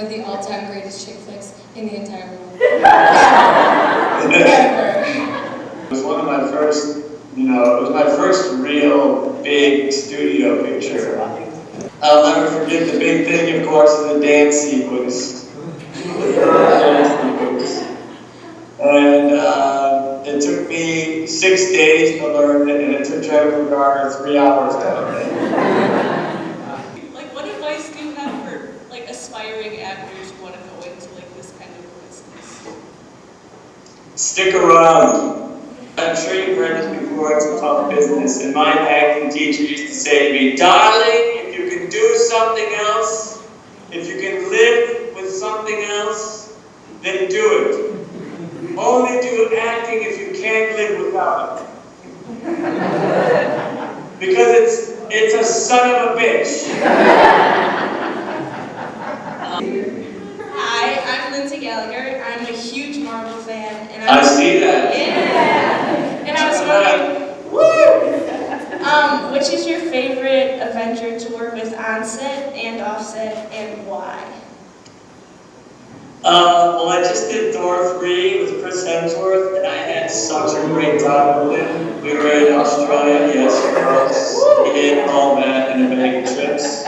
of the all-time greatest chick flicks in the entire world. It was one of my first, it was my first real big studio picture. I'll never forget the big thing, of course, is the dance sequence. And it took me 6 days to learn it, and it took Jennifer Garner 3 hours to learn it. Like, what advice do you have for aspiring actors who want to go into this kind of business? Stick around. I'm sure you've heard this before, it's a tough business. And my acting teacher used to say to me, darling, if you can do something else, if you can live with something else, then do it. Only do acting if you can't live without it. Because it's a son of a bitch. Hi, I'm Lindsay Gallagher. I'm a huge Marvel fan. And I see that. Yeah! And I was wondering, which is your favorite Avenger to work with on set and off set, and why? Well, I just did Thor 3 with Chris Hemsworth, and I had such a great time with him. We were in Australia, yes, we did all that and a bag of chips.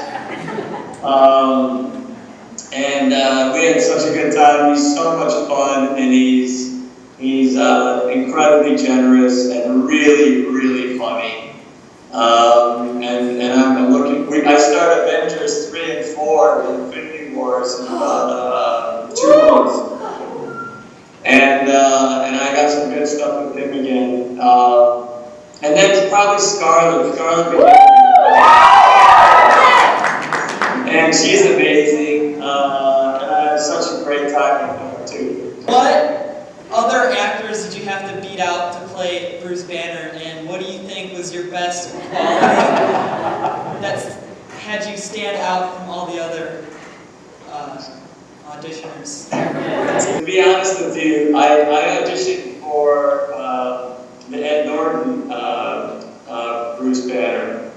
And we had such a good time. He's so much fun, and he's incredibly generous and really, really funny. And I'm looking. I start Avengers 3 and 4 in Infinity Wars in about 2 months, and I got some good stuff with him again. And then probably Scarlett. Scarlett became, and she's amazing. And I had such a great time with her too. What other actors did you have to beat out to play Bruce Banner, and what do you think was your best quality that's had you stand out from all the other auditioners? To be honest with you, I auditioned for the Ed Norton Bruce Banner,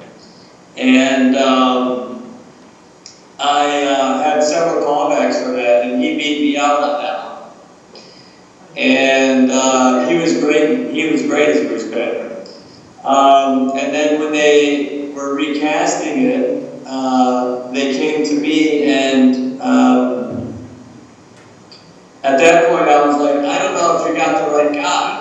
and I had several callbacks for that, and he beat me out on that one. And he was great. He was great as Bruce Banner. And then when they were recasting it, they came to me, and at that point I was like, I don't know if you got the right guy.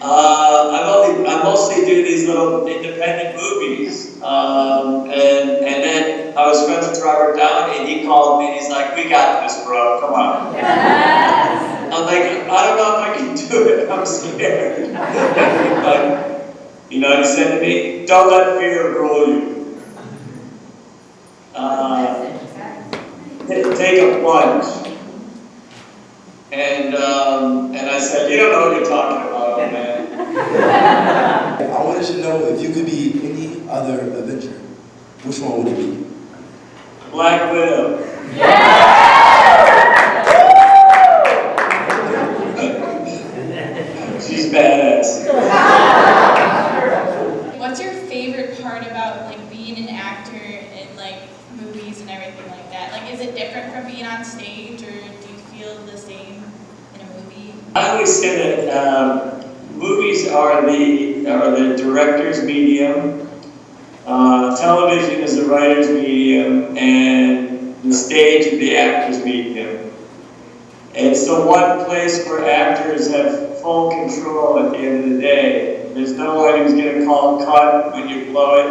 I mostly do these little independent movies, and then I was friends with Robert Downey, and he called me, and he's like, we got this, bro, come on. Yes. I'm like, I don't know if I can do it, I'm scared. But, he said to me, don't let fear rule you. Take a plunge. And I said, you don't know what you're talking about, man. I wanted to know if you could be any other Avenger, which one would it be? Black Widow. She's badass. What's your favorite part about being an actor in movies and everything like that? Is it different from being on stage, or do you feel the same in a movie? I always say that movies are the director's medium, television is the writer's medium, and the stage is the actor's medium. It's the one place where actors have full control at the end of the day. There's no one who's going to call a cut when you blow it.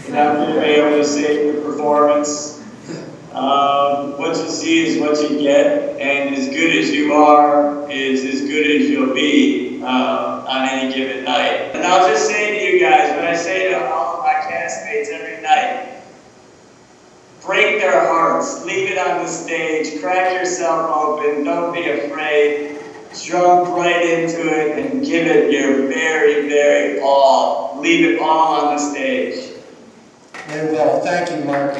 You're not going to be able to save your performance. What you see is what you get, and as good as you are is as good as you'll be on any given night. And I'll just say to you guys, what I say to all of my castmates every night, break their hearts, leave it on the stage, crack yourself open, don't be afraid, jump right into it and give it your very, very all. Leave it all on the stage. Very well, thank you, Mark.